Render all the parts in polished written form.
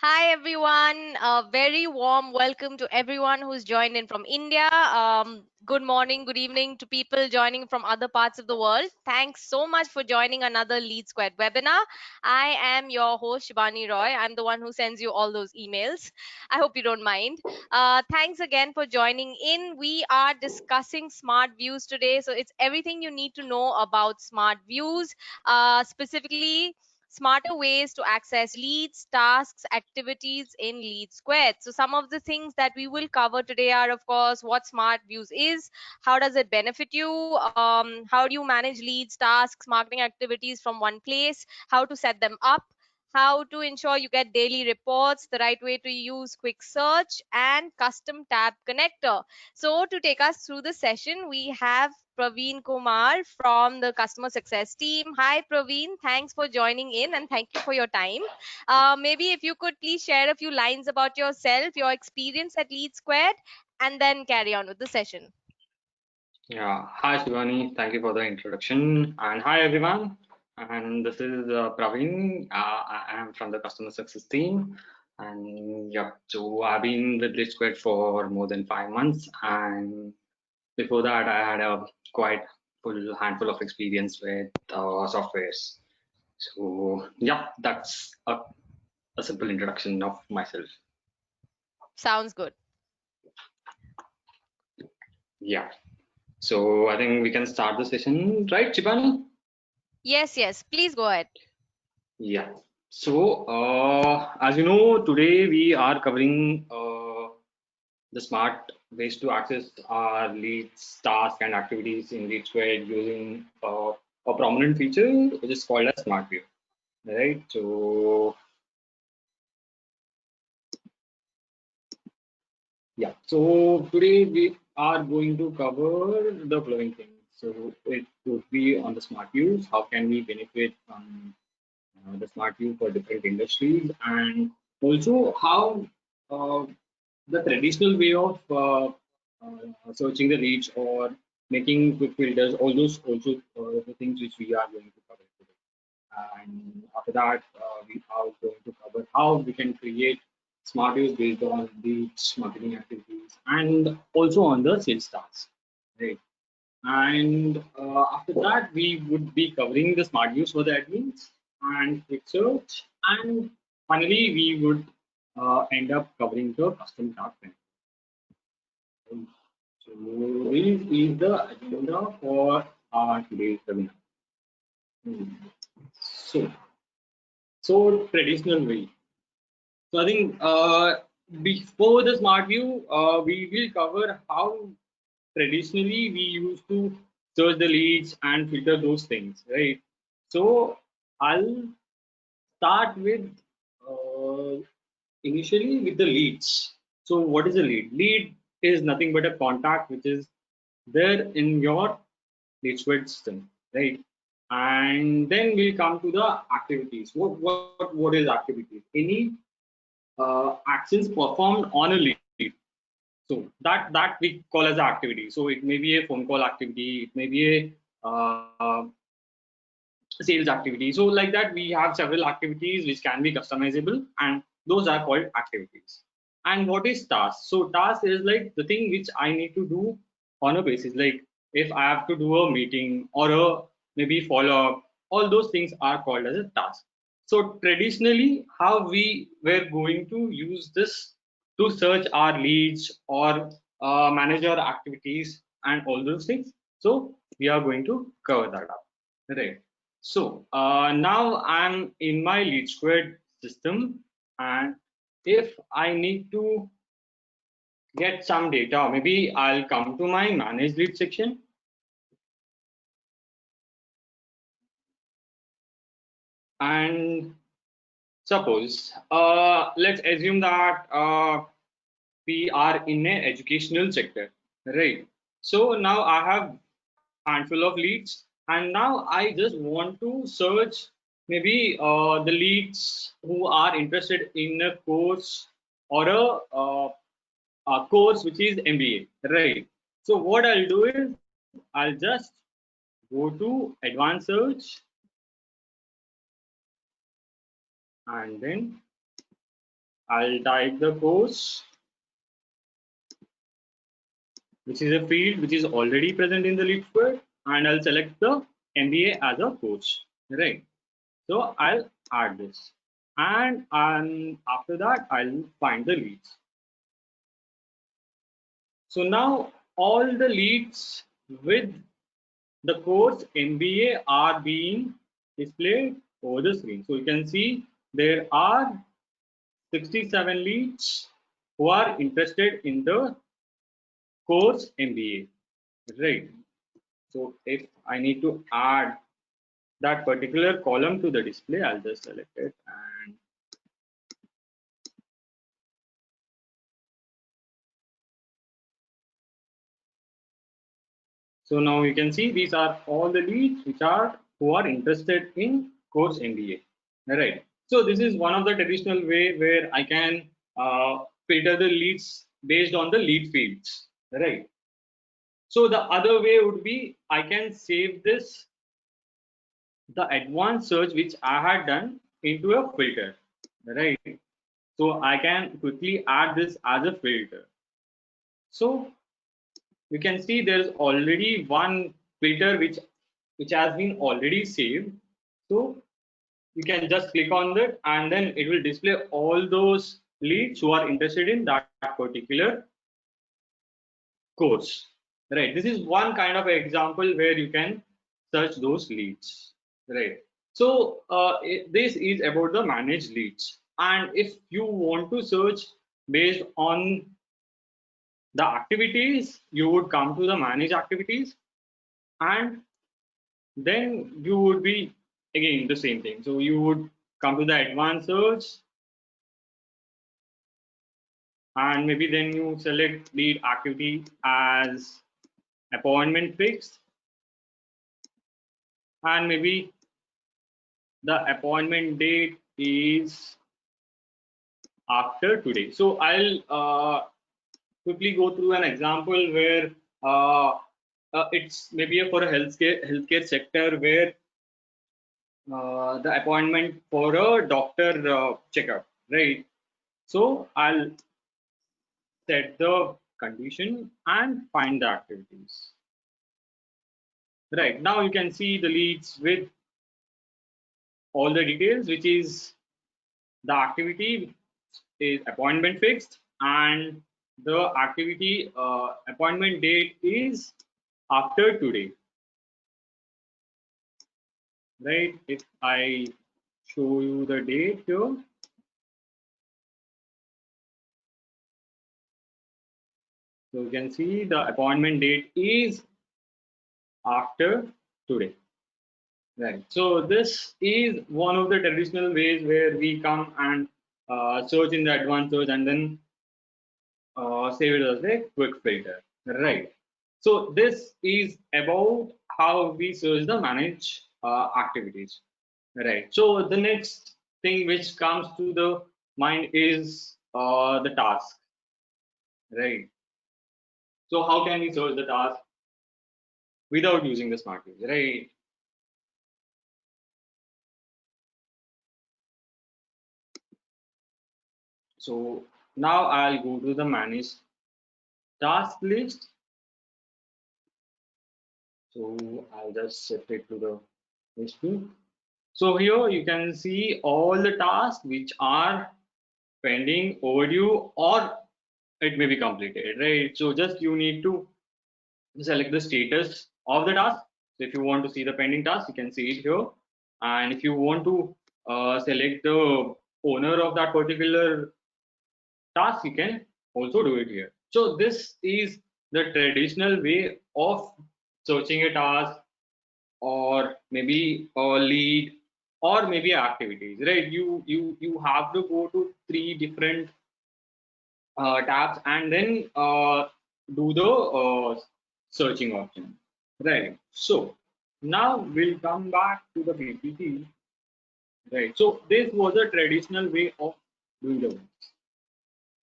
Hi everyone, a very warm welcome to everyone who's joined in from India. Good morning, good evening to people joining from other parts of the world. Thanks so much for joining another LeadSquared webinar. I am your host Shivani Roy. I'm the one who sends you all those emails. I hope you don't mind. Thanks again for joining in. We are discussing smart views today, so it's everything you need to know about smart views, specifically smarter ways to access leads, tasks, activities in LeadSquared. So some of the things that we will cover today are, of course, what Smart Views is, how does it benefit you, how do you manage leads, tasks, marketing activities from one place, how to set them up, how to ensure you get daily reports, the right way to use Quicksearch, and custom tab connector. So to take us through the session, we have Praveen Kumar from the customer success team. Hi, Praveen. Thanks for joining in and thank you for your time. Maybe if you could please share a few lines about yourself, your experience at LeadSquared, and then carry on with the session. Yeah, hi Shivani, thank you for the introduction. And hi everyone, and this is Praveen. I am from the customer success team. And yeah, so I've been with LeadSquared for more than 5 months. And before that, I had a quite full handful of experience with softwares. So yeah, that's a simple introduction of myself. Sounds good. Yeah, so I think we can start the session, right, Shivani? Yes, yes. Please go ahead. Yeah. So, as you know, today we are covering the smart ways to access our leads, tasks, and activities in LeadSquared using a prominent feature which is called as Smart View. Right. So, yeah. So today we are going to cover the following things. So it would be on the smart views. How can we benefit from the smart view for different industries, and also how uh, the traditional way of searching the leads or making quick filters, all those also the things which we are going to cover today. And after that, we are going to cover how we can create smart views based on leads, marketing activities, and also on the sales tasks. Right. And after that, we would be covering the smart views for the admins and quick search. And finally, we would end up covering the custom tab. So this is the agenda for today's webinar. Hmm. So, so traditional way. So I think before the smart view, we will cover how traditionally we used to search the leads and filter those things, right? So I'll start with uh, initially with the leads. So what is a lead? Lead is nothing but a contact which is there in your LeadSquared system, right? And then we'll come to the activities. What is activities? Any actions performed on a lead. So that we call as activity. So it may be a phone call activity, it may be a sales activity. So like that, we have several activities which can be customizable, and those are called activities. And what is task? So task is like the thing which I need to do on a basis. Like if I have to do a meeting or a maybe follow up, all those things are called as a task. So traditionally, how we were going to use this to search our leads or manage our activities and all those things. So we are going to cover that up, right? So now I'm in my LeadSquared system, and if I need to get some data, maybe I'll come to my manage lead section, and suppose let's assume that we are in an educational sector, right? So now I have handful of leads, and now I just want to search maybe the leads who are interested in a course or a course which is MBA, right? So what I'll do is I'll just go to advanced search and then I'll type the course, which is a field which is already present in the LeadSquared, and I'll select the MBA as a course, right? So I'll add this, and after that I'll find the leads. So now all the leads with the course MBA are being displayed over the screen. So you can see there are 67 leads who are interested in the course MBA, right? So if I need to add that particular column to the display, I'll just select it, and so now you can see these are all the leads which are who are interested in course MBA, right? So this is one of the traditional way where I can filter the leads based on the lead fields, right? So the other way would be I can save this, the advanced search which I had done, into a filter, right? So I can quickly add this as a filter. So you can see there's already one filter which has been already saved. So you can just click on that, and then it will display all those leads who are interested in that particular course, right? This is one kind of example where you can search those leads, right? So this is about the managed leads, and if you want to search based on the activities, you would come to the manage activities, and then you would be again the same thing. So you would come to the advanced search, and maybe then you select lead activity as appointment fixed, and maybe the appointment date is after today. So I'll quickly go through an example where uh, it's maybe for a healthcare sector where the appointment for a doctor checkup, right? So I'll set the condition and find the activities. Right now you can see the leads with all the details, which is the activity is appointment fixed, and the activity appointment date is after today, right? If I show you the date here, so you can see the appointment date is after today, right? So this is one of the traditional ways where we come and search in the advanced search, and then save it as a quick filter, right? So this is about how we search the manage activities, right? So the next thing which comes to the mind is the task, right? So how can we search the task without using the smart views, right? So now I'll go to the manage task list. So I'll just shift it to the list view. So here you can see all the tasks which are pending, overdue, or it may be completed, right? So just you need to select the status of the task. So if you want to see the pending task, you can see it here. And if you want to select the owner of that particular task, you can also do it here. So this is the traditional way of searching a task, or maybe a lead, or maybe activities, right? You have to go to three different tabs, and then do the searching option, right? So now we'll come back to the PPT, right? So this was a traditional way of doing the work.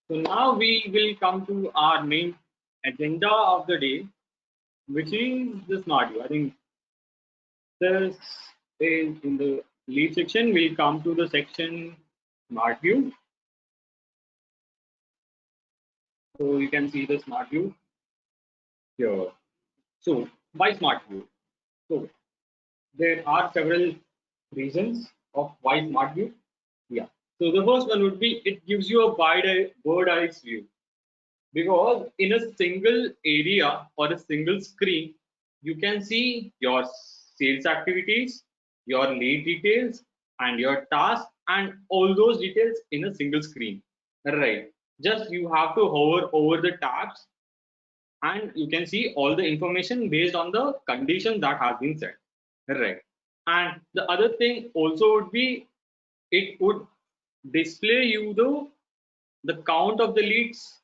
So now we will come to our main agenda of the day, which is the smart view. I think this is in the lead section. We'll come to the section smart view. So you can see the smart view here. So why smart view? So there are several reasons of why smart view. Yeah. So the first one would be it gives you a bird eyes view, because in a single area or a single screen, you can see your sales activities, your lead details, and your task, and all those details in a single screen. Right. Just you have to hover over the tabs and you can see all the information based on the condition that has been set. Right. And the other thing also would be it would display you the count of the leads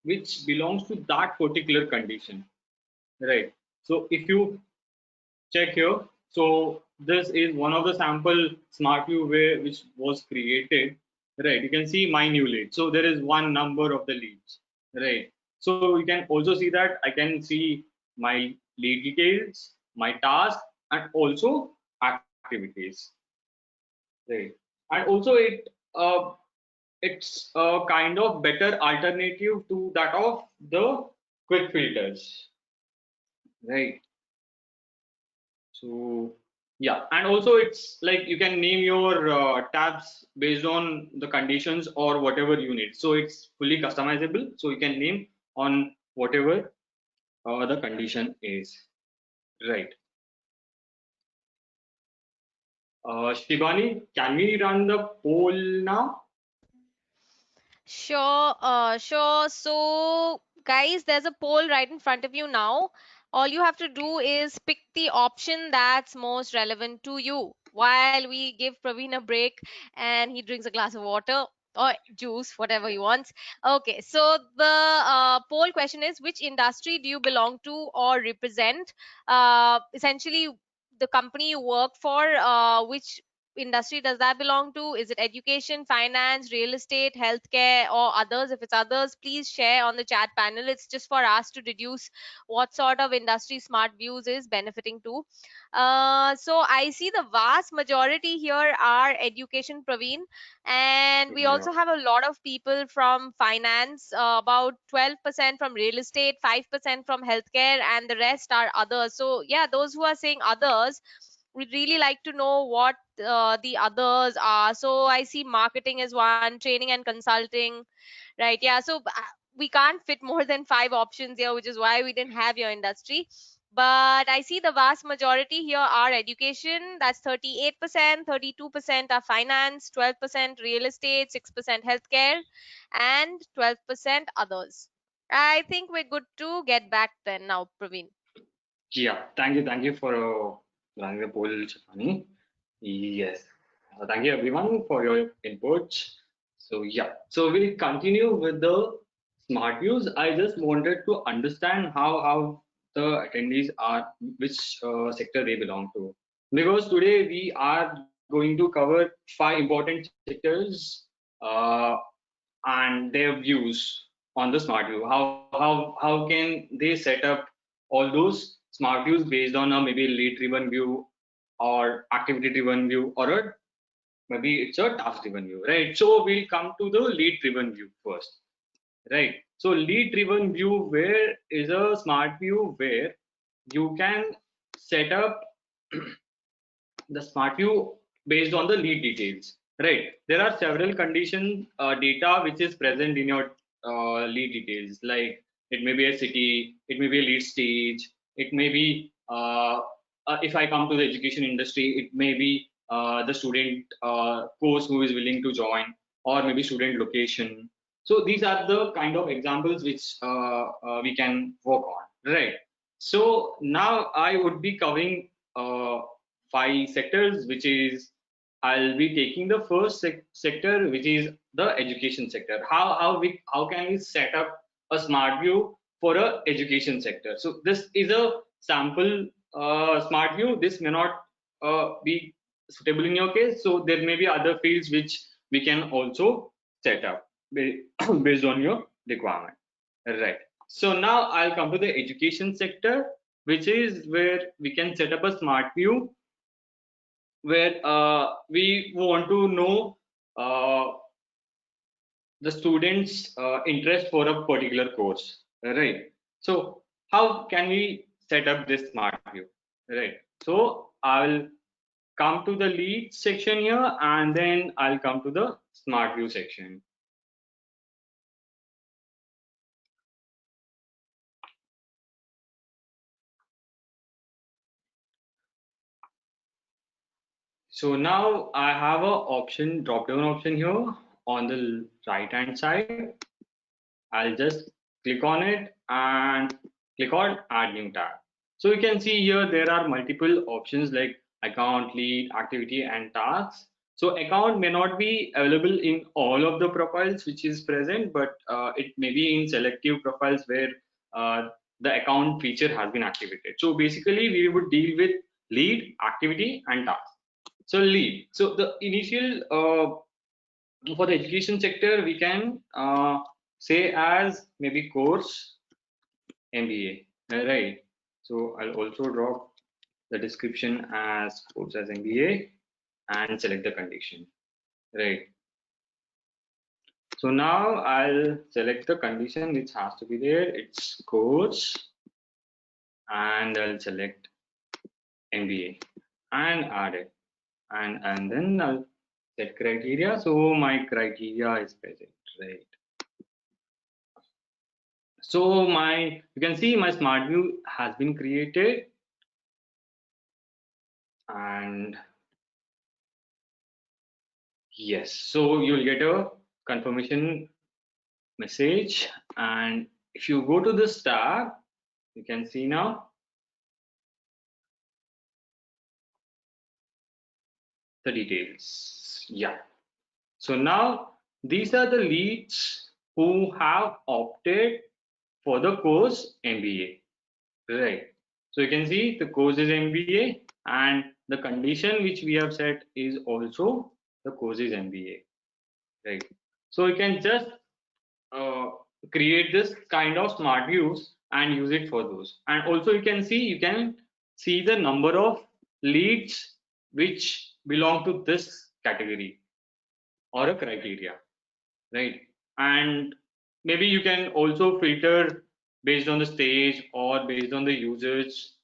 which belongs to that particular condition, right? So if you check here, so this is one of the sample smart view where which was created, right? You can see my new lead, so there is one number of the leads, right? So you can also see that I can see my lead details, my task, and also activities, right? And also uh, it's a kind of better alternative to that of the quick filters, right? So yeah, and also it's like you can name your tabs based on the conditions or whatever you need. So it's fully customizable. So you can name on whatever the condition is, right? Shivani, can we run the poll now? Sure. So, guys, there's a poll right in front of you now. All you have to do is pick the option that's most relevant to you while we give Praveen a break and he drinks a glass of water or juice, whatever he wants. Okay, so the poll question is, which industry do you belong to or represent? Essentially, the company you work for, which industry does that belong to? Is it education, finance, real estate, healthcare, or others? If it's others, please share on the chat panel. It's just for us to deduce what sort of industry smart views is benefiting to. So I see the vast majority here are education, Praveen, and we Yeah. also have a lot of people from finance, about 12% from real estate, 5% from healthcare, and the rest are others. So yeah, those who are saying others, we'd really like to know what the others are. So I see marketing as one, training and consulting, right? Yeah, so we can't fit more than five options here, which is why we didn't have your industry. But I see the vast majority here are education, that's 38%, 32% are finance, 12% real estate, 6% healthcare, and 12% others. I think we're good to get back then now, Praveen. Yeah, thank you for running the poll, Shivani. Yes. Thank you everyone for your input. So yeah, so we'll continue with the smart views. I just wanted to understand how the attendees are, which sector they belong to. Because today we are going to cover five important sectors and their views on the smart view. How can they set up all those smart views based on a maybe lead driven view or activity driven view or a maybe it's a task driven view, right? So we'll come to the lead driven view first, right? So lead driven view where is a smart view where you can set up the smart view based on the lead details, right? There are several condition data which is present in your lead details, like it may be a city, it may be a lead stage, it may be if I come to the education industry, it may be the student course who is willing to join, or maybe student location. So these are the kind of examples which we can work on, right? So now I would be covering five sectors, which is I'll be taking the first sector, which is the education sector. How can we set up a smart view for a education sector? So this is a sample smart view. This may not be suitable in your case. So there may be other fields which we can also set up based on your requirement. Right. So now I'll come to the education sector, which is where we can set up a smart view where we want to know uh, the students' interest for a particular course, right? So how can we set up this smart view, right? So I'll come to the lead section here, and then I'll come to the smart view section. So now I have a option, drop down option here on the right hand side. I'll just click on it and click on add new tab. So you can see here there are multiple options like account, lead, activity, and tasks. So account may not be available in all of the profiles which is present, but it may be in selective profiles where the account feature has been activated. So basically we would deal with lead, activity, and task. So lead. So the initial for the education sector, we can say as maybe course MBA, right? So I'll also drop the description as course as MBA and select the condition, right? So now I'll select the condition which has to be there. It's course, and I'll select MBA and add it, and then I'll set criteria. So my criteria is present, right? So you can see my smart view has been created, and yes, so you'll get a confirmation message. And if you go to this tab, you can see now the details. Yeah. So now these are the leads who have opted for the course MBA, right? So you can see the course is MBA, and the condition which we have set is also the course is MBA, right? So you can just uh, create this kind of smart views and use it for those. And also you can see the number of leads which belong to this category or a criteria, right? And maybe you can also filter based on the stage or based on the users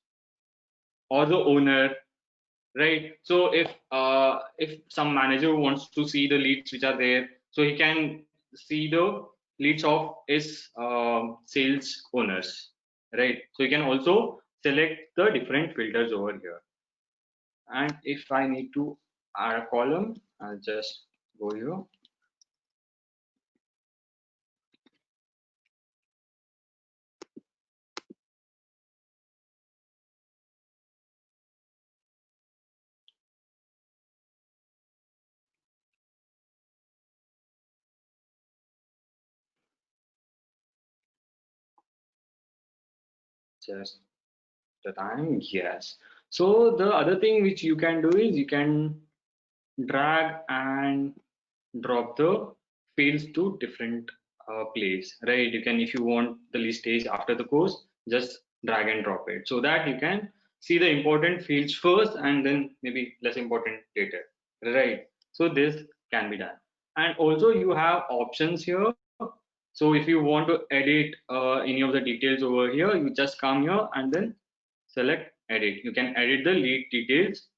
or the owner, right? So if some manager wants to see the leads which are there, so he can see the leads of his sales owners, right? So you can also select the different filters over here. And if I need to add a column, I'll just go here. Just the time, yes. So the other thing which you can do is you can drag and drop the fields to different place, right? You can, if you want the list stage after the course, just drag and drop it so that you can see the important fields first and then maybe less important later, right? So this can be done. And also you have options here. So if you want to edit any of the details over here, you just come here and then select edit. You can edit the lead details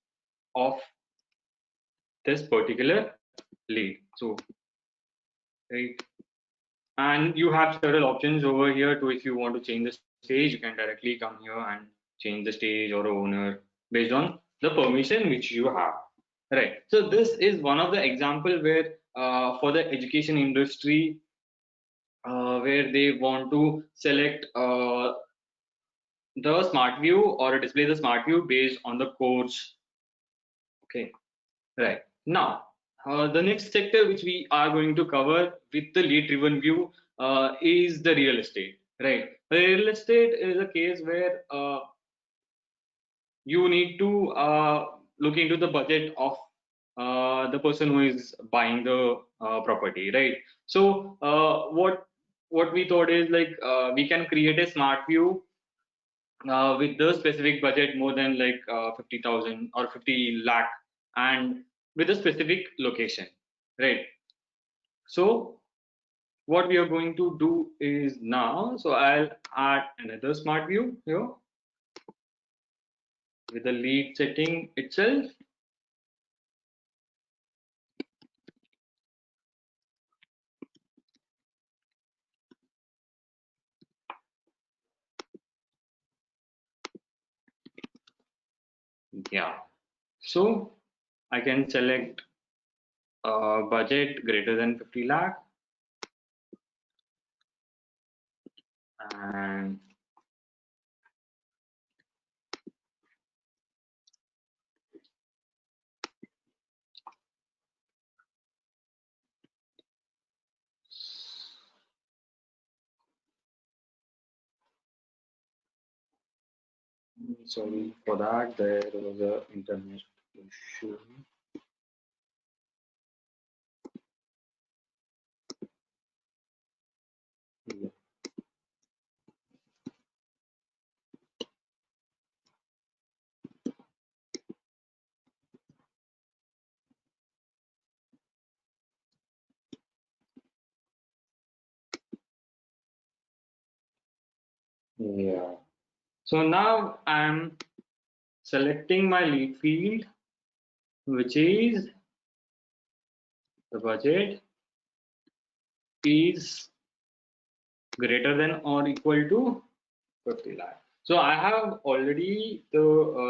of this particular lead. So right, and you have several options over here to, if you want to change the stage, you can directly come here and change the stage or owner based on the permission which you have, right? So this is one of the example where for the education industry where they want to select the smart view or display the smart view based on the course. Okay, right. Now, the next sector which we are going to cover with the lead driven view is the real estate, right? Real estate is a case where you need to look into the budget of the person who is buying the property, right? So what we thought is like we can create a smart view with the specific budget more than like 50,000 or 50 lakh, and with a specific location, right? So what we are going to do is now, so I'll add another smart view here with the lead setting itself. Yeah. So I can select budget greater than 50 lakh, and sorry for that, there was a internet issue. Yeah. So now I'm selecting my lead field, which is the budget is greater than or equal to 50 lakh. So I have already the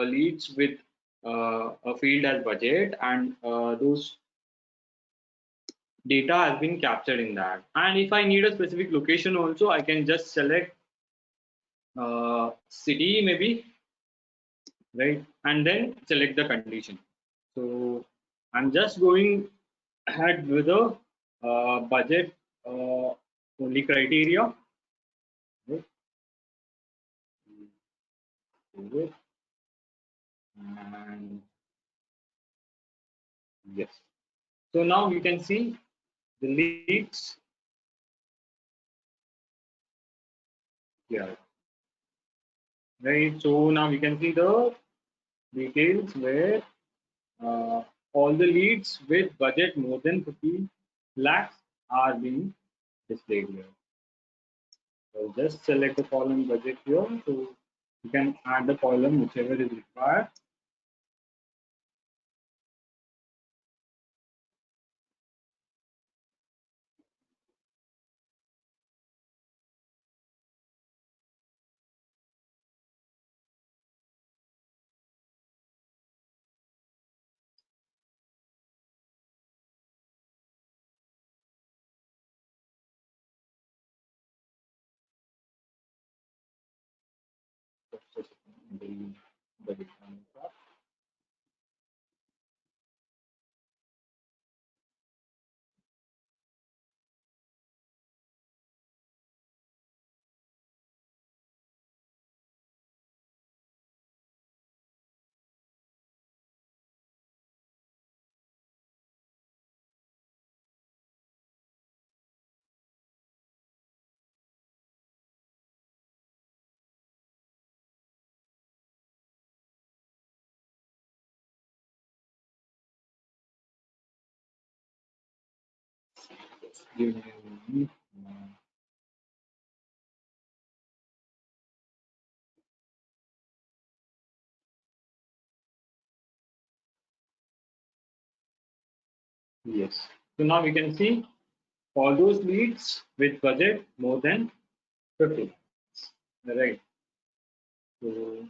leads with a field as budget, and those data has been captured in that. And if I need a specific location also, I can just select city maybe, right? And then select the condition. So I'm just going ahead with a budget only criteria. Right? And yes. So now you can see the leads. Yeah. Right. So now we can see the details where uh, all the leads with budget more than 50 lakhs are being displayed here. So just select the column budget here. So you can add the column whichever is required. The budget. Give me a minute. Yes. So now we can see all those leads with budget more than 50. Right. So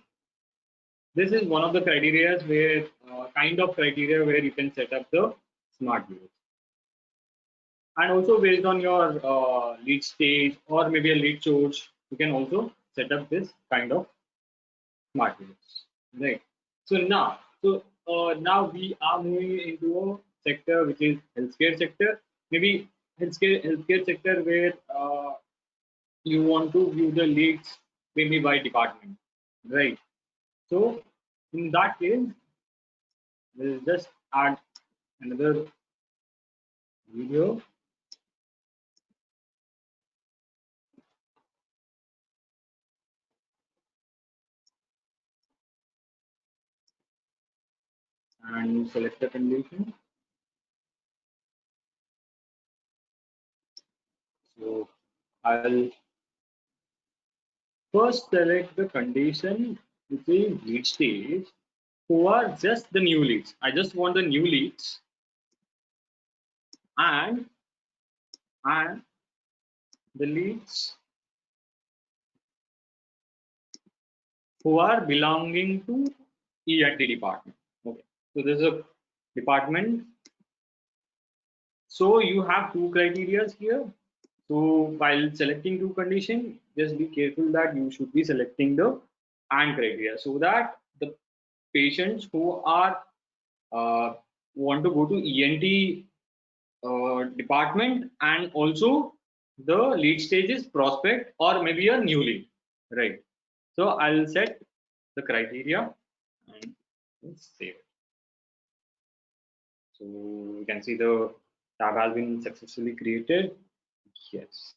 this is one of the criteria where kind of criteria where you can set up the smart views. And also based on your lead stage or maybe a lead source, you can also set up this kind of smart views. Right. So now we are moving into a sector which is healthcare sector. Maybe healthcare sector where you want to view the leads maybe by department, right? So in that case, we'll just add another video and select the condition. So I'll first select the condition which is lead stage who are just the new leads. I just want the new leads and and the leads who are belonging to ENT department. Okay, so there's a department. So you have two criteria here. So while selecting two condition, just be careful that you should be selecting the and criteria so that the patients who are want to go to ENT department and also the lead stage is prospect or maybe a new lead, right? So I'll set the criteria and save it. So you can see the tab has been successfully created. Yes.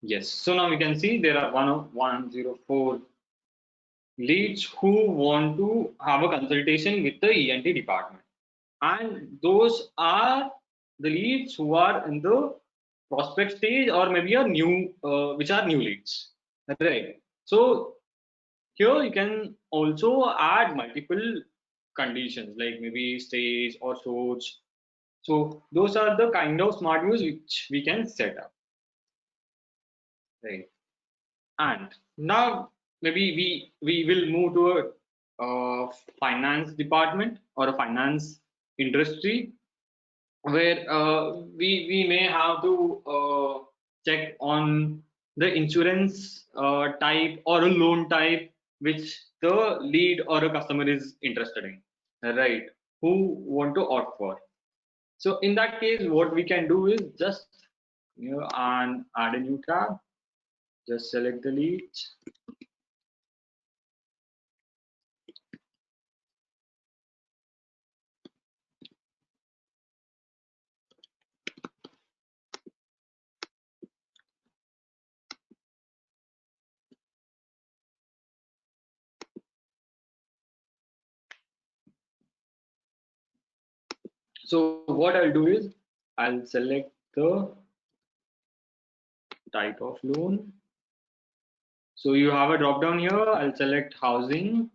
Yes. So now we can see there are 104 leads who want to have a consultation with the ENT department. And those are the leads who are in the prospect stage or maybe a new, which are new leads. Right. So here you can also add multiple conditions like maybe stage or source. So those are the kind of smart views which we can set up. Right. And now maybe we will move to a finance department or a finance industry where we may have to check on the insurance type or a loan type which the lead or a customer is interested in, right? Who want to opt for. So in that case, what we can do is just and add a new tab. Just select the leads. So what I'll do is I'll select the type of loan. So you have a drop down here. I'll select housing,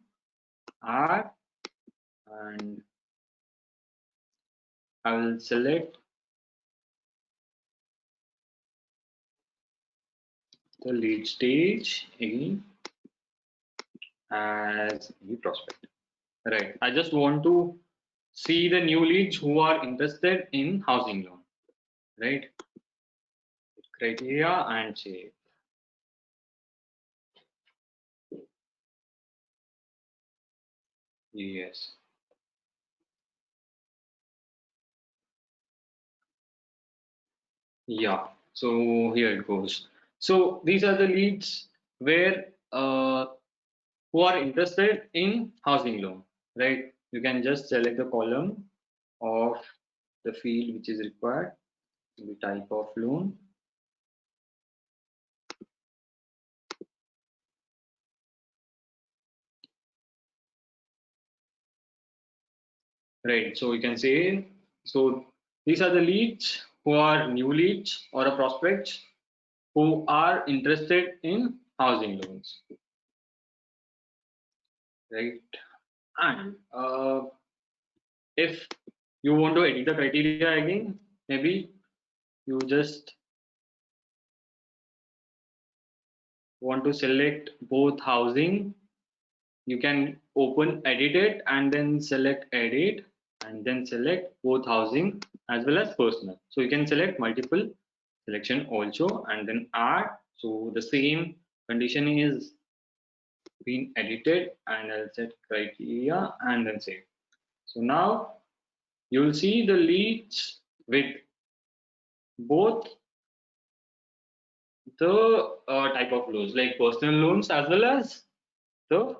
R, and I will select the lead stage again as the prospect. Right. I just want to see the new leads who are interested in housing loan. Right. Criteria and save. Yes. Yeah. So here it goes. So these are the leads where who are interested in housing loan, right? You can just select the column of the field which is required, the type of loan. Right. So you can say, so these are the leads who are new leads or a prospects who are interested in housing loans, right? And if you want to edit the criteria again, maybe you just want to select both housing. You can open edit it and then select edit and then select both housing as well as personal. So you can select multiple selection also and then add. So the same condition is being edited and I'll set criteria and then save. So now you'll see the leads with both the type of loans like personal loans as well as the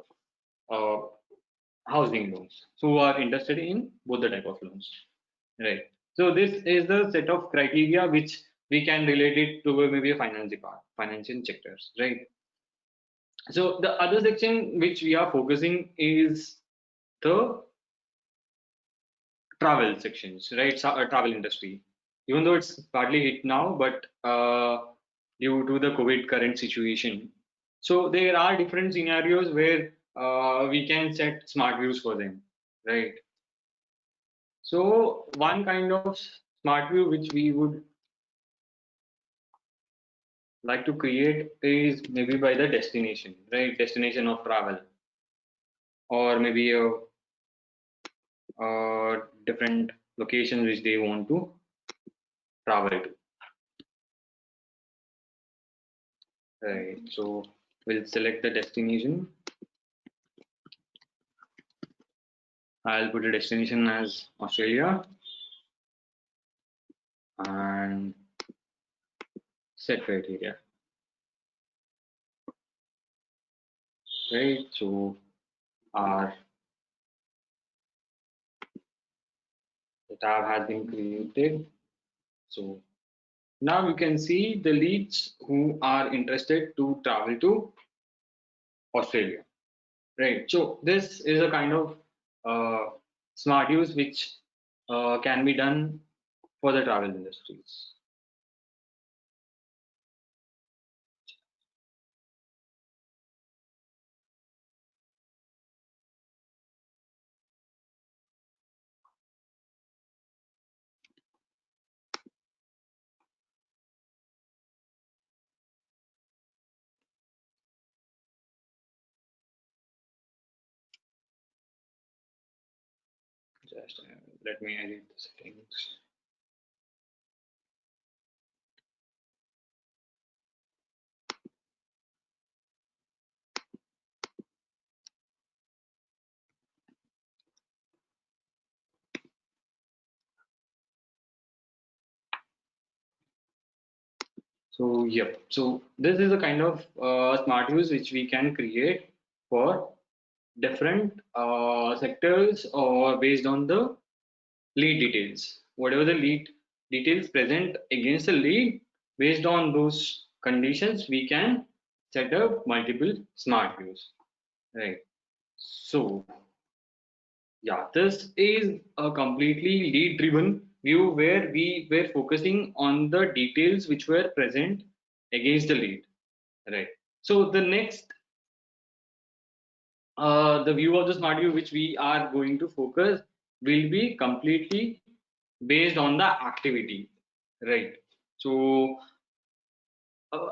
uh, housing loans who are interested in both the type of loans, right? So this is the set of criteria which we can relate it to maybe a finance department, financial sectors, right? So the other section which we are focusing is the travel sections, right? So, travel industry, even though it's partly hit now, but due to the COVID current situation, so there are different scenarios where we can set smart views for them, right? So one kind of smart view which we would like to create is maybe by the destination, right? Destination of travel, or maybe different locations which they want to travel to, right? So we'll select the destination. I'll put a destination as Australia and set criteria, right? So our the tab has been created. So now you can see the leads who are interested to travel to Australia, right? So this is a kind of smart use which can be done for the travel industries. Just let me edit the settings. So yep. So this is a kind of smart use which we can create for different sectors or based on the lead details. Whatever the lead details present against the lead, based on those conditions, we can set up multiple smart views. Right. So yeah, this is a completely lead driven view where we were focusing on the details which were present against the lead. Right. So the next the view of the smart view which we are going to focus will be completely based on the activity, right? So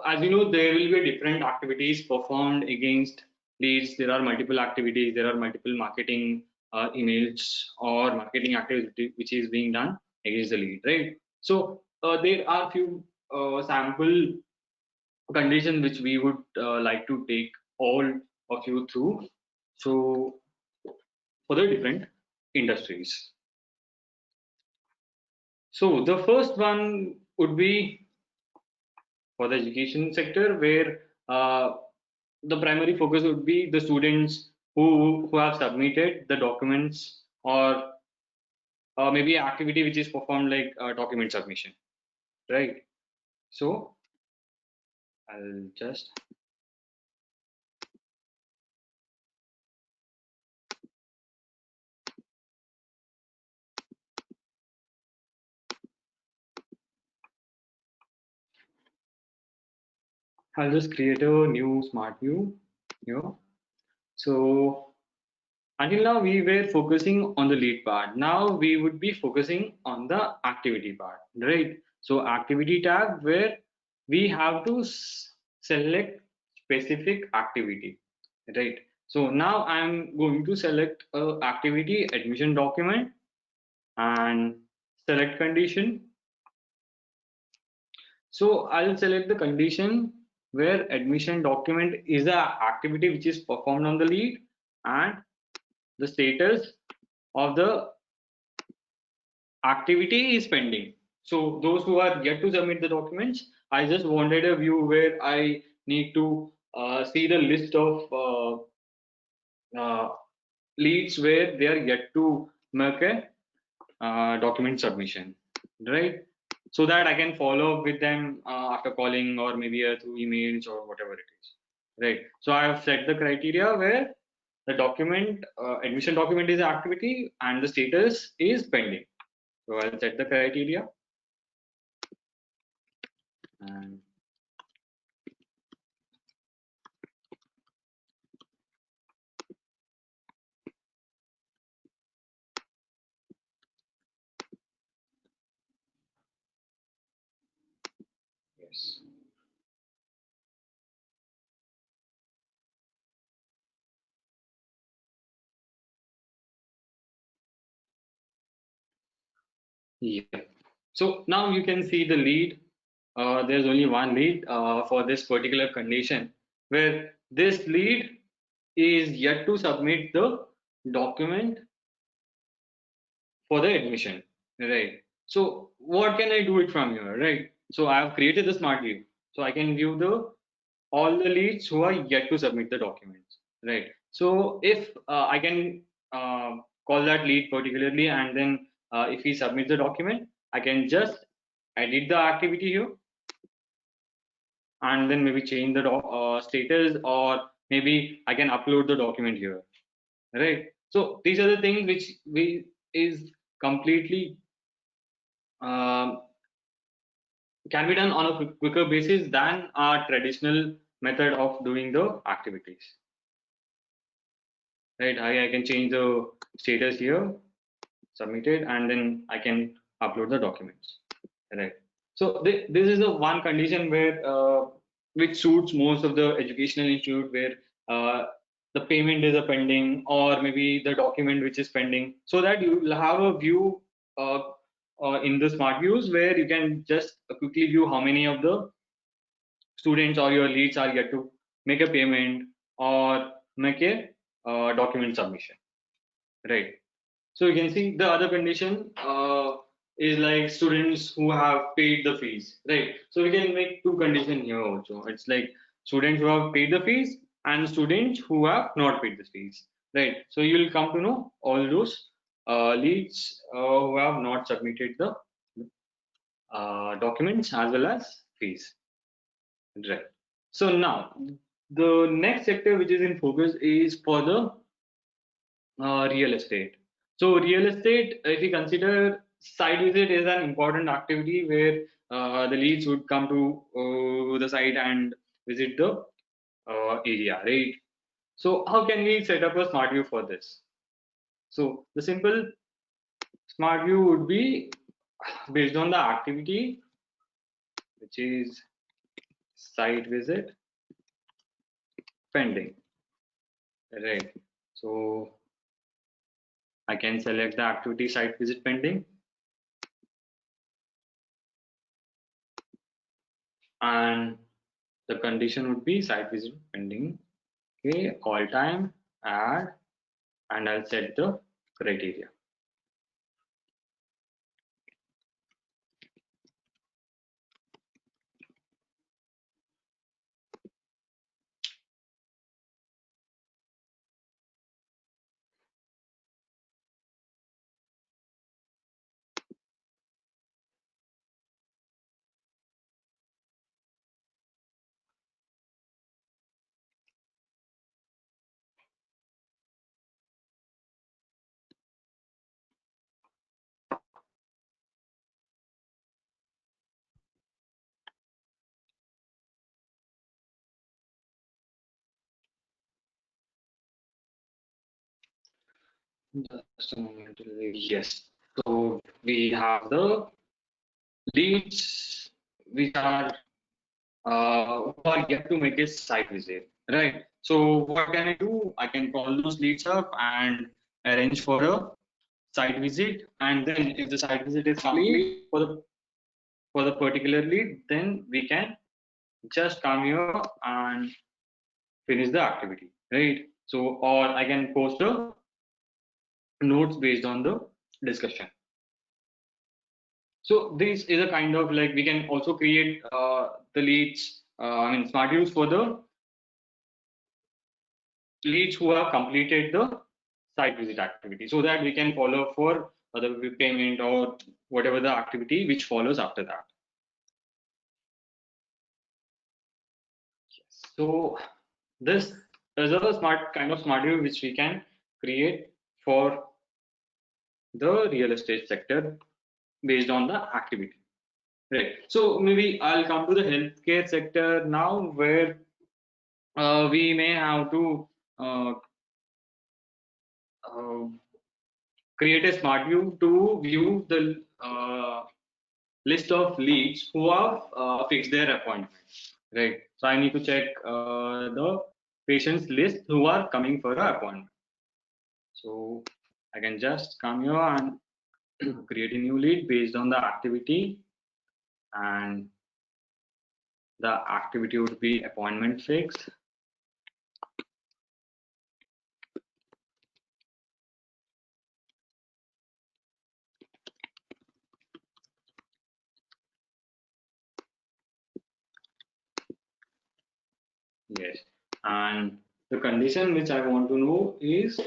as you know, there will be different activities performed against leads. There are multiple activities, there are multiple marketing emails or marketing activity which is being done against the lead, right? So there are few sample conditions which we would like to take all of you through. So for the different industries. So the first one would be for the education sector, where the primary focus would be the students who have submitted the documents or maybe activity which is performed like document submission, right? So I'll just create a new smart view here. So until now, we were focusing on the lead part. Now we would be focusing on the activity part, right? So activity tab where we have to select specific activity, right? So now I'm going to select a activity admission document and select condition. So I'll select the condition where admission document is the activity which is performed on the lead and the status of the activity is pending. So those who are yet to submit the documents, I just wanted a view where I need to see the list of uh, leads where they are yet to make a document submission, right? So that I can follow up with them after calling or maybe through emails or whatever it is, right? So I have set the criteria where the document, admission document is activity and the status is pending. So I'll set the criteria and yes. Yeah. So now you can see the lead. There's only one lead for this particular condition where this lead is yet to submit the document for the admission, right? So what can I do it from here, right? So I have created the smart view, so I can view the all the leads who are yet to submit the documents, right? So if I can call that lead particularly, and then if he submits the document, I can just edit the activity here and then maybe change the status, or maybe I can upload the document here, right? So these are the things which we is completely um, can be done on a quicker basis than our traditional method of doing the activities, right? I can change the status here, submitted, and then I can upload the documents, right? So this is the one condition where which suits most of the educational institute where uh, the payment is a pending, or maybe the document which is pending, so that you will have a view uh, in the smart views where you can just quickly view how many of the students or your leads are yet to make a payment or make a document submission, right? So you can see the other condition is like students who have paid the fees, right? So we can make two conditions here also. It's like students who have paid the fees and students who have not paid the fees, right? So you will come to know all those leads who have not submitted the documents as well as fees, right? So now the next sector which is in focus is for the real estate. So real estate, if you consider site visit is an important activity where the leads would come to the site and visit the area, right? So how can we set up a smart view for this? So the simple smart view would be based on the activity, which is site visit pending, right? So I can select the activity site visit pending, and the condition would be site visit pending. Okay, call time, add, and I'll set the criteria. Just a moment. Yes. So we have the leads which are who are yet to make a site visit, right? So what can I do? I can call those leads up and arrange for a site visit, and then if the site visit is complete for the particular lead, then we can just come here and finish the activity, right? So or I can post a notes based on the discussion. So this is a kind of like we can also create the leads, I mean smart views for the leads who have completed the site visit activity, so that we can follow for the payment or whatever the activity which follows after that. So this there's a smart view which we can create for the real estate sector based on the activity. Right. So maybe I'll come to the healthcare sector now, where we may have to uh, uh, create a smart view to view the list of leads who have fixed their appointment. Right. So I need to check the patients list who are coming for an appointment. So I can just come here and create a new lead based on the activity, and the activity would be appointment fixed. Yes. And the condition which I want to know is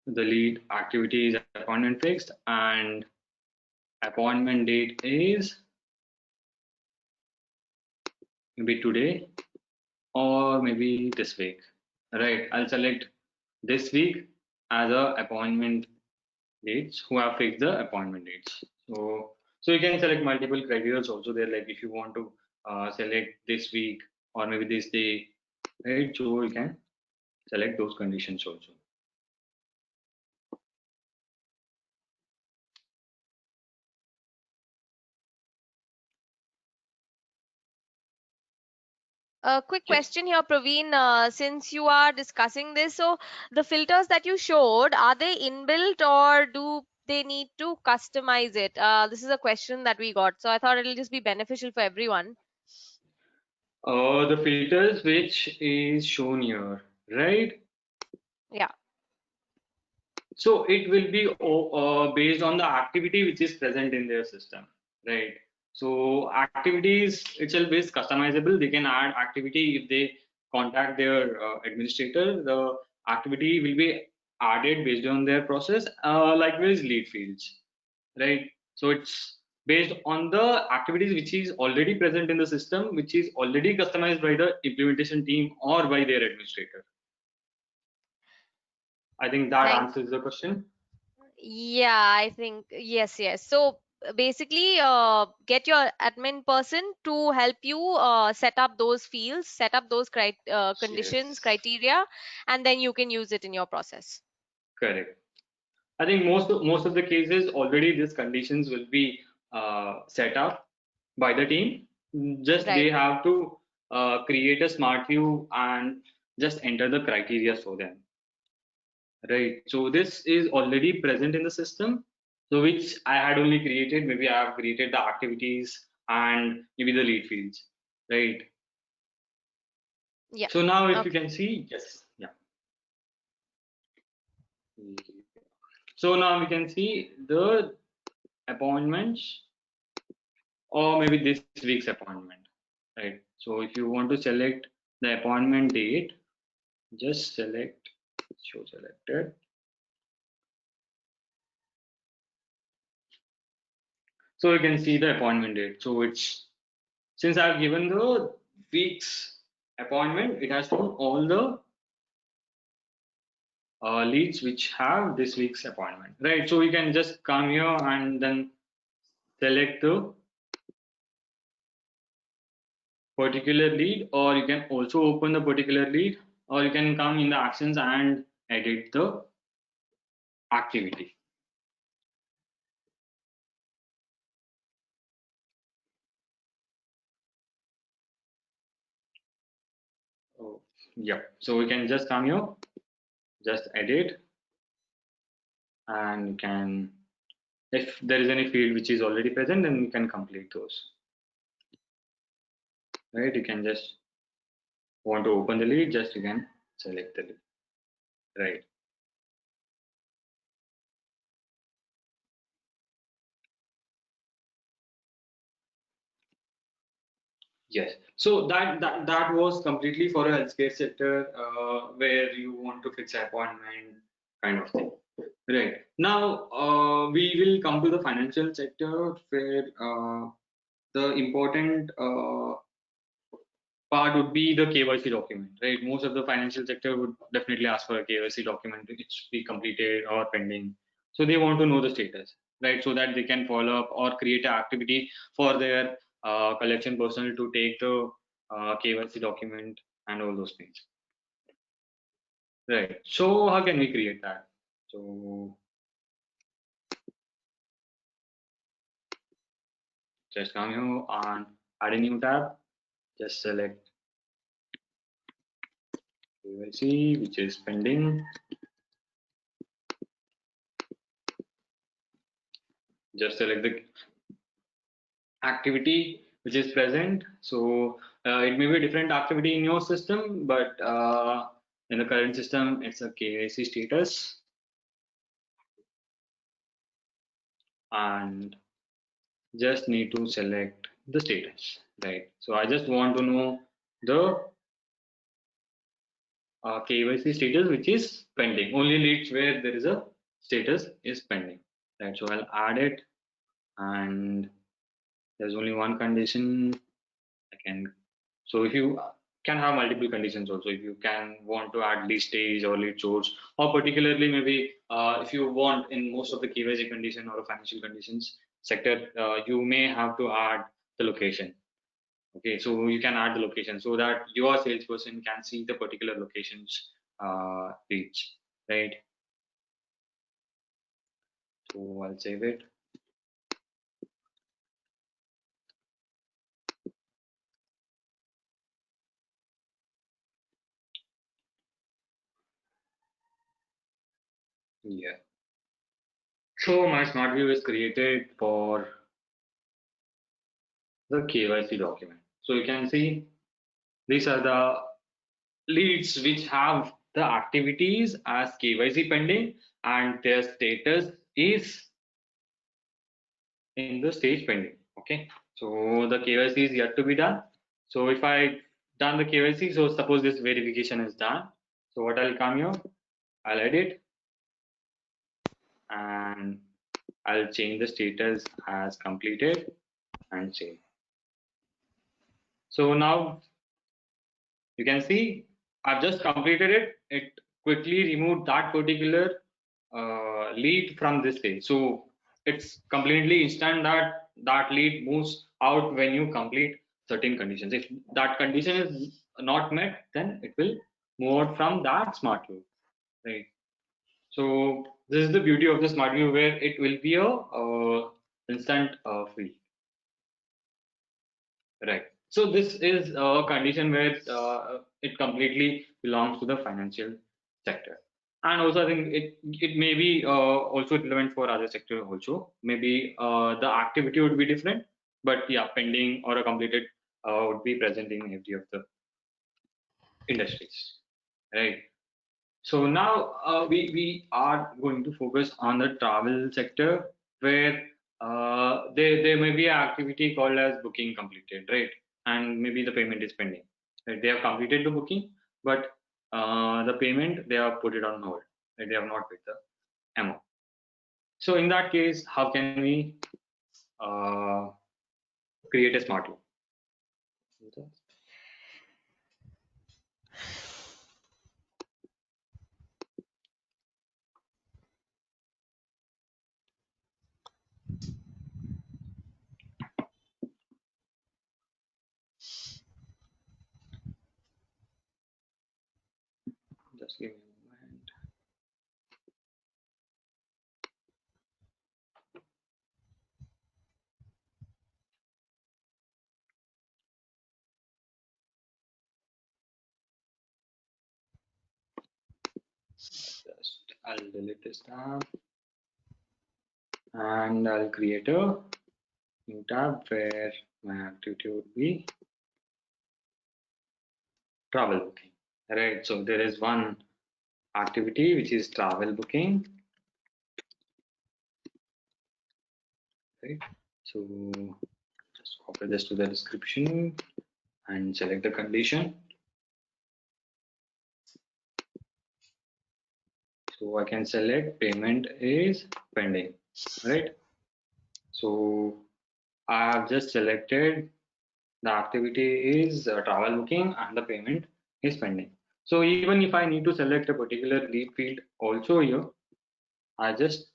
the lead activity is appointment fixed, and appointment date is maybe today or maybe this week. Right. I'll select this week as a appointment dates who have fixed the appointment dates. So you can select multiple criteria also there. Like if you want to select this week or maybe this day, right? So you can select those conditions also. A quick Yes. question here, Praveen. Since you are discussing this, so the filters that you showed, are they inbuilt or do they need to customize it? This is a question that we got, so I thought it'll just be beneficial for everyone. The filters which is shown here, right? Yeah, So it will be based on the activity which is present in their system, right? So activities itself is customizable. They can add activity if they contact their administrator. The activity will be added based on their process. Likewise, lead fields, right? So it's based on the activities which is already present in the system, which is already customized by the implementation team or by their administrator. I think that thank. answers the question. Yeah, I think yes, yes. So basically, get your admin person to help you set up those fields, set up those conditions, Yes, criteria, and then you can use it in your process. correct. I think most of the cases already these conditions will be set up by the team. Just Right. they have to create a smart view and just enter the criteria for them. Right. So this is already present in the system. So which I had only created. Maybe I have created the activities and maybe the lead fields. Right. Yeah. So now if you Okay. can see, yes, yeah. So now we can see the appointments or maybe this week's appointment, right? So if you want to select the appointment date, just select show selected. So you can see the appointment date. So it's since I've given the week's appointment, it has shown all the leads which have this week's appointment, right? So you can just come here and then select the particular lead, or you can also open the particular lead, or you can come in the actions and edit the activity. Oh, yeah. So we can just come here, just edit, and you can, if there is any field which is already present, then you can complete those. Right? You can just want to open the lead, just you can select the lead. Right. Yes. So that was completely for a healthcare sector where you want to fix appointment kind of thing. Right. Now we will come to the financial sector where the important part would be the KYC document, right? Most of the financial sector would definitely ask for a KYC document which be completed or pending. So they want to know the status, right? So that they can follow up or create an activity for their collection personnel to take the KYC document and all those things, right? So how can we create that? So just come here and add a new tab. Just select KYC, which is pending. Just select the activity which is present. So it may be a different activity in your system, but in the current system, it's a KYC status. And just need to select the status, right? So I just want to know the KYC status which is pending. Only leads where there is a status is pending, right? So I'll add it, and there's only one condition I can. So if you can have multiple conditions also, if you can want to add lead stage or lead source, or particularly maybe if you want in most of the KYC condition or financial conditions sector, you may have to add the location. Okay, so you can add the location so that your salesperson can see the particular locations reach, right? So I'll save it. Yeah. So my smart view is created for the KYC document. So you can see these are the leads which have the activities as KYC pending and their status is in the stage pending. Okay, so the KYC is yet to be done. So if I done the KYC, so suppose this verification is done. So what I'll come here, I'll edit and I'll change the status as completed and save. So now you can see I've just completed it. It quickly removed that particular lead from this page. So it's completely instant that that lead moves out when you complete certain conditions. If that condition is not met, then it will move out from that smart view, right? So this is the beauty of the smart view where it will be a instant free, right? So this is a condition where it completely belongs to the financial sector. And also I think it may be also relevant for other sector also. Maybe the activity would be different, but yeah, pending or a completed would be present in every of the industries, right? So now we are going to focus on the travel sector where there may be an activity called as booking completed, right? And maybe the payment is pending. Right? They have completed the booking, but the payment they have put it on hold. Right? They have not paid the amount. So in that case, how can we uh, create a smart loan? Just give me a moment. Just I'll delete this tab and I'll create a new tab where my activity would be travel booking. Right. So there is one activity which is travel booking. Right. So just copy this to the description and select the condition. So I can select payment is pending. Right. So I have just selected the activity is travel booking and the payment is pending. So even if I need to select a particular lead field also here, I just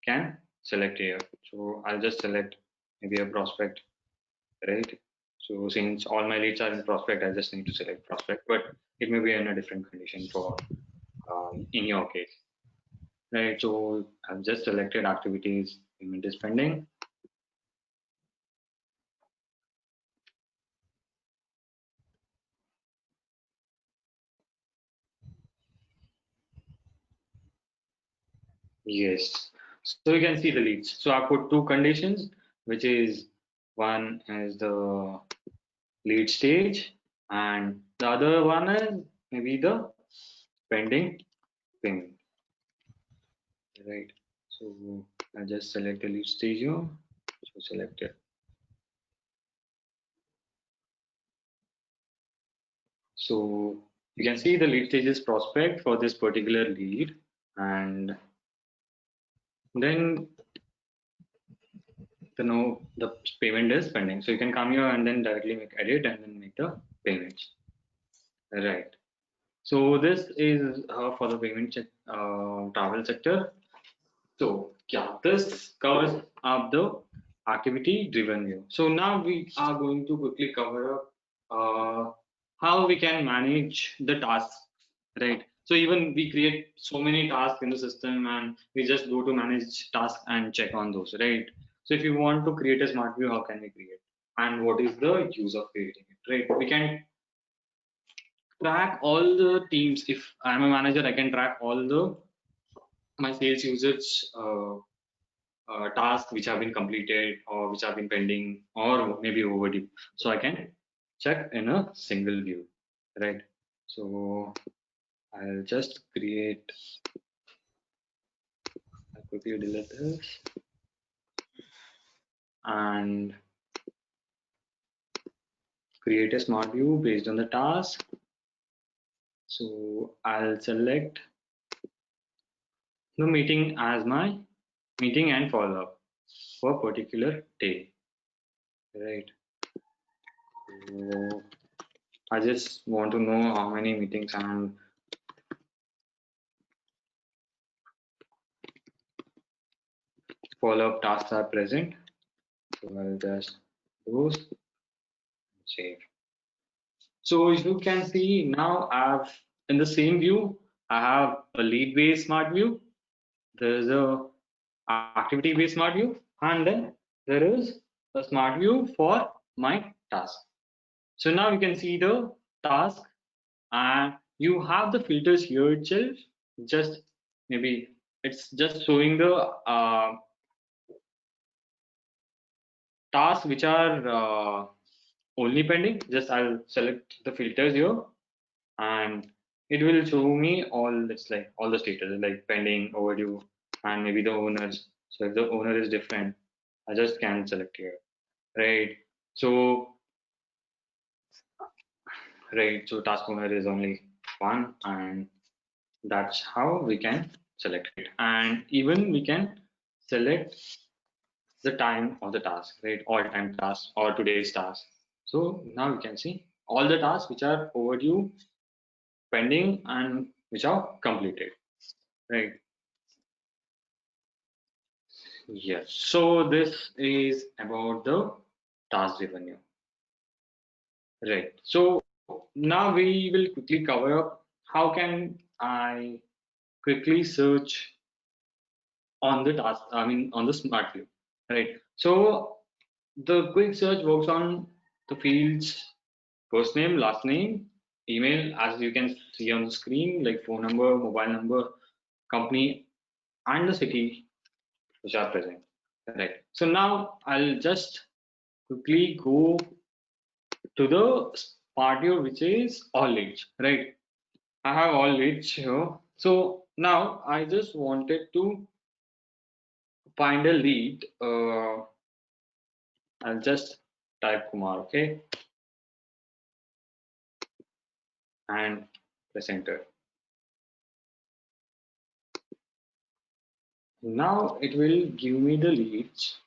can select here. So I'll just select maybe a prospect, right? So since all my leads are in prospect, I just need to select prospect, but it may be in a different condition for in your case, right? So I've just selected activities, payment is pending. Yes. So you can see the leads. So I put two conditions, which is one is the lead stage and the other one is maybe the pending payment, right? So I just select the lead stage here. So select it. So you can see the lead stage is prospect for this particular lead, and then the payment is pending. So you can come here and then directly make edit and then make the payments. Right. So this is for the payment check travel sector. So yeah, this covers up the activity driven view. So now we are going to quickly cover up how we can manage the tasks, right? So even we create so many tasks in the system and we just go to manage tasks and check on those, right? So if you want to create a smart view, how can we create? And what is the use of creating it, right? We can track all the teams. If I'm a manager, I can track all the my sales users tasks which have been completed or which have been pending or maybe overdue. So I can check in a single view, right? So I'll just create, I'll quickly delete this and create a smart view based on the task. So I'll select the meeting as my meeting and follow up for a particular day, right? So I just want to know how many meetings and follow-up tasks are present. So I'll just close, save. So you can see now I've in the same view, I have a lead-based smart view. There is a activity-based smart view, and then there is a smart view for my task. So now you can see the task, and you have the filters here itself. Just maybe it's just showing the tasks which are only pending. Just I'll select the filters here and it will show me all it's like all the status like pending, overdue, and maybe the owners. So if the owner is different, I just can select here, right? So right, so task owner is only one, and that's how we can select it. And even we can select the time of the task, right? All time task or today's task. So now you can see all the tasks which are overdue, pending, and which are completed, right? Yes. So this is about the task revenue, right? So now we will quickly cover up how can I quickly search on the task, I mean on the smart view, right? So the quick search works on the fields first name, last name, email, as you can see on the screen, like phone number, mobile number, company, and the city which are present. Right. So now I'll just quickly go to the part here, which is all leads. Right. I have all leads here. So now I just wanted to find a lead. I'll just type Kumar, okay, and press enter. Now it will give me the leads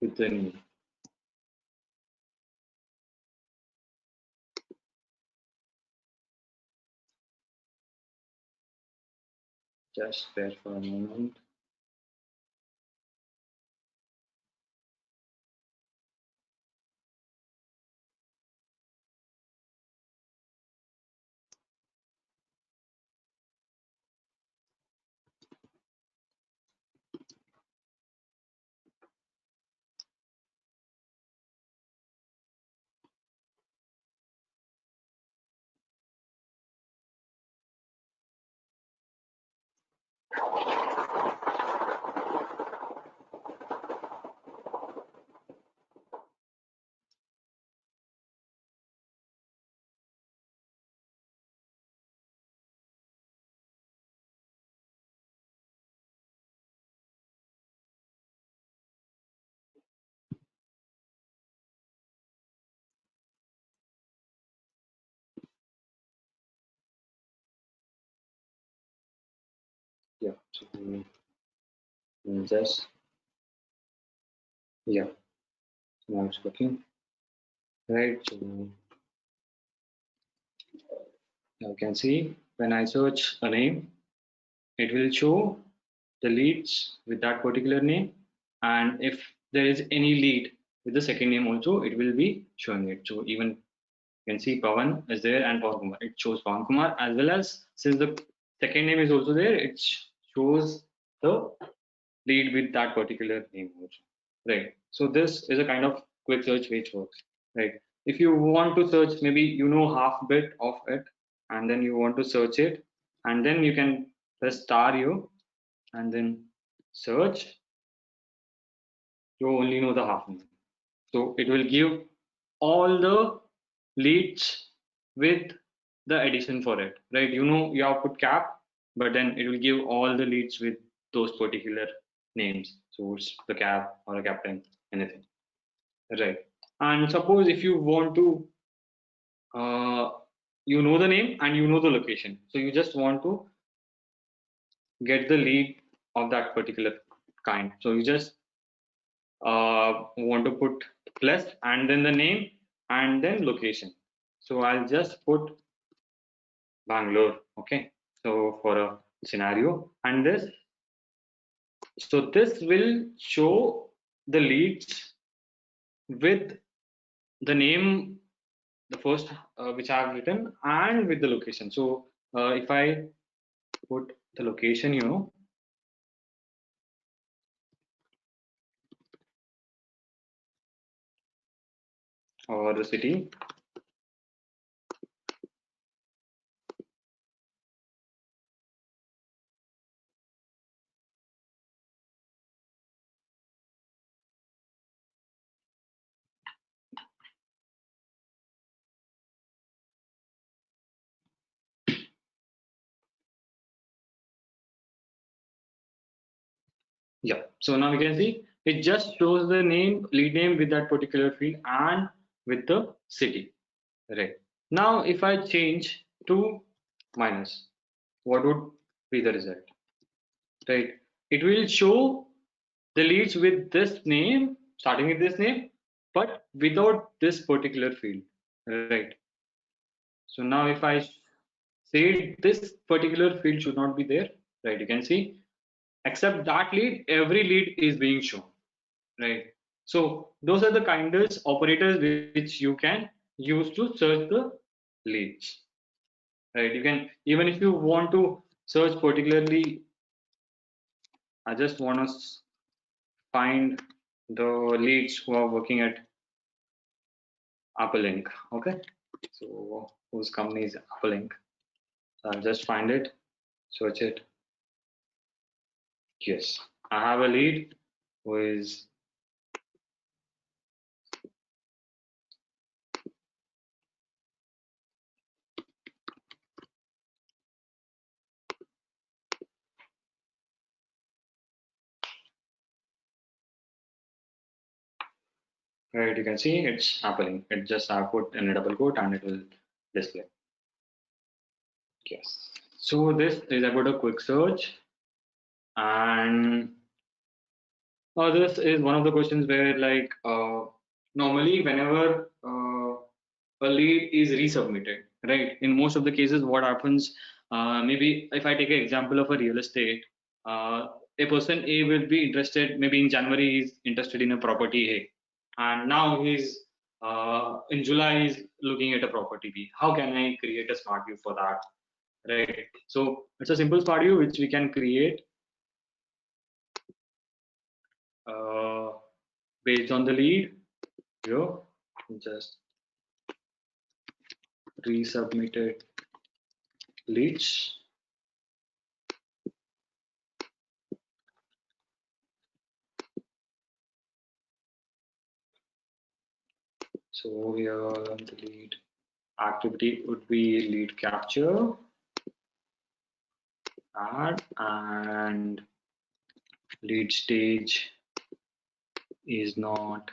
with the name. Just bear for a moment. Yeah, so just, yeah, now it's working. Right, so now you can see when I search a name, it will show the leads with that particular name, and if there is any lead with the second name also, it will be showing it. So even you can see Pavan is there and Pavan Kumar. It shows Pavan Kumar, as well as since the second name is also there, it shows the lead with that particular name also. Right. So this is a kind of quick search which works. Right. If you want to search, maybe you know half bit of it, and then you want to search it, and then you can press star here and then search. You only know the half name. So it will give all the leads with the addition for it, right? You know, you have put cap, but then it will give all the leads with those particular names. So it's the cap or a captain, anything, right? And suppose if you want to, uh, you know the name and you know the location. So you just want to get the lead of that particular kind. So you just want to put plus and then the name and then location. So I'll just put Bangalore. Okay. So for a scenario, and this will show the leads with the name, the first which I have written, and with the location. So if I put the location, or the city, yeah. So now we can see it just shows the name, lead name with that particular field and with the city. Right. Now if I change to minus, what would be the result? Right. It will show the leads with this name, starting with this name, but without this particular field. Right. So now if I say this particular field should not be there, right? You can see, except that lead, every lead is being shown, right? So those are the kind of operators which you can use to search the leads, right? You can, even if you want to search particularly, I just want to find the leads who are working at Apple Inc. Okay, so whose company is Apple Inc. So I'll just find it, search it. Yes, I have a lead who is, right, you can see it's happening. It just I put in a double quote and it will display. Yes. So this is about a quick search, and This is one of the questions where like normally whenever a lead is resubmitted, right? In most of the cases, what happens, maybe if I take an example of a real estate, uh, a person A will be interested, maybe in January he's interested in a property A, and now he's in July he's looking at a property B. How can I create a smart view for that, right? So it's a simple smart view which we can create uh, based on the lead. Here, just resubmitted leads. So here the lead activity would be lead capture, add, and lead stage is not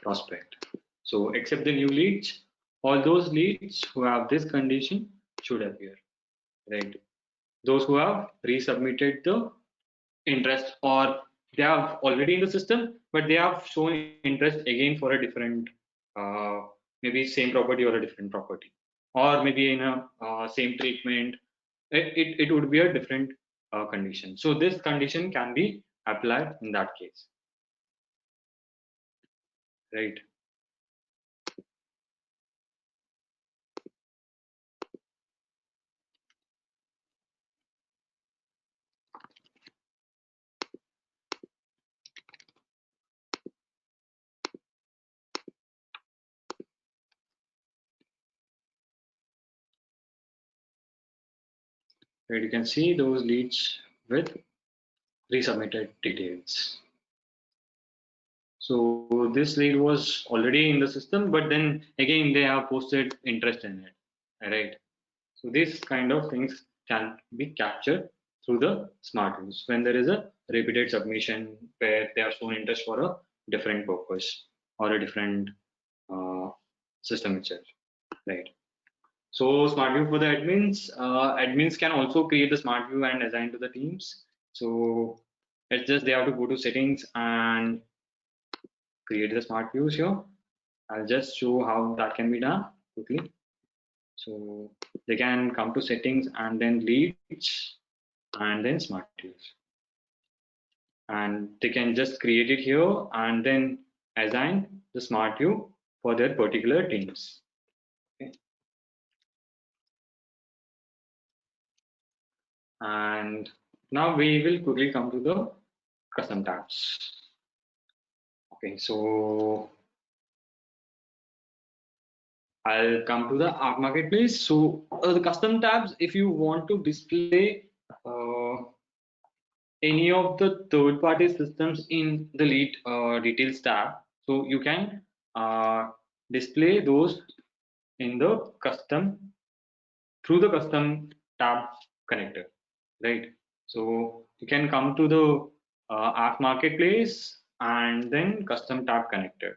prospect. So except the new leads, all those leads who have this condition should appear, right? Those who have resubmitted the interest, or they have already in the system, but they have shown interest again for a different, uh, maybe same property or a different property, or maybe in a same treatment. It would be a different condition. So this condition can be applied in that case, right? Right, you can see those leads with resubmitted details. So this lead was already in the system, but then again they have posted interest in it, right? So these kind of things can be captured through the smart views when there is a repeated submission where they have shown interest for a different purpose or a different uh, system itself, right? So smart view for the admins, admins can also create the smart view and assign to the teams. So it's just they have to go to settings and create the smart views here. I'll just show how that can be done quickly. So they can come to settings and then leads and then smart views. And they can just create it here and then assign the smart view for their particular teams. Okay. And now we will quickly come to the custom tabs. Okay, so I'll come to the app marketplace. So the custom tabs, if you want to display any of the third-party systems in the lead details tab, so you can display those in the custom through the custom tab connector, right? So you can come to the app marketplace and then custom tab connector.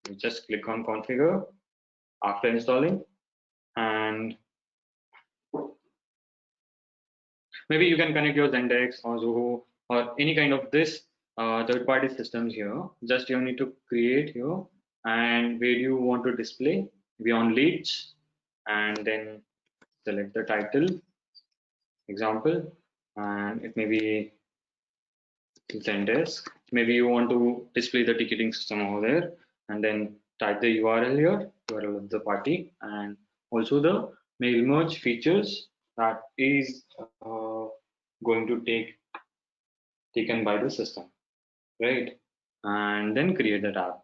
You just click on configure after installing, and maybe you can connect your Zendex or Zoho or any kind of this third-party systems here. Just you need to create here, and where you want to display, maybe on leads, and then select the title example, and it may be Zendesk. Maybe you want to display the ticketing system over there, and then type the URL here, URL of the party, and also the mail merge features that is going to take taken by the system, right? And then create the tab,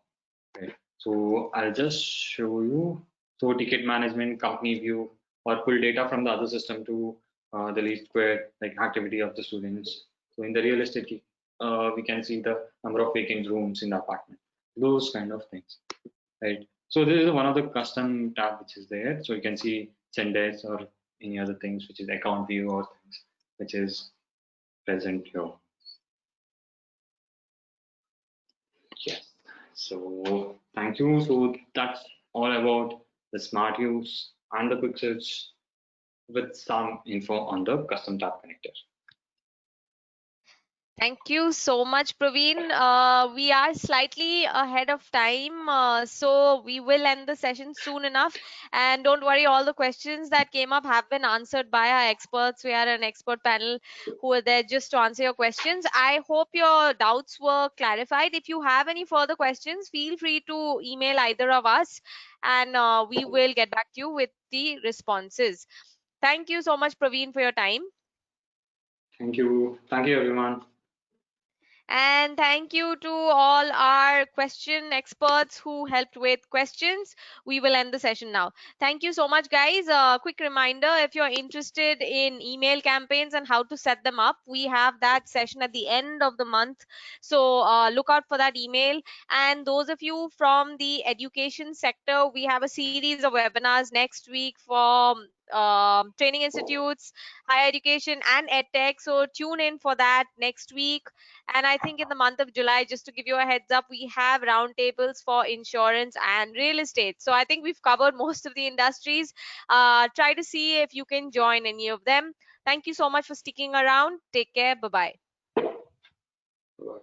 right? So I'll just show you. So ticket management, company view, or pull data from the other system to the LeadSquared, like activity of the students. So in the real estate, we can see the number of vacant rooms in the apartment, those kind of things, right? So this is one of the custom tab which is there. So you can see Zendesk or any other things, which is account view or things, which is present here. Yes. So thank you. So that's all about the smart use and the quick search with some info on the custom tab connector. Thank you so much, Praveen. We are slightly ahead of time, so we will end the session soon enough. And don't worry, all the questions that came up have been answered by our experts. We are an expert panel who are there just to answer your questions. I hope your doubts were clarified. If you have any further questions, feel free to email either of us, and we will get back to you with the responses. Thank you so much, Praveen, for your time. Thank you everyone. And thank you to all our question experts who helped with questions. We will end the session now. Thank you so much, guys. A quick reminder, if you're interested in email campaigns and how to set them up, we have that session at the end of the month. So look out for that email. And those of you from the education sector, we have a series of webinars next week for training institutes, higher education, and edtech. So tune in for that next week. And I think in the month of July, just to give you a heads up, we have roundtables for insurance and real estate. So I think we've covered most of the industries. Try to see if you can join any of them. Thank you so much for sticking around. Take care. Bye bye. Bye.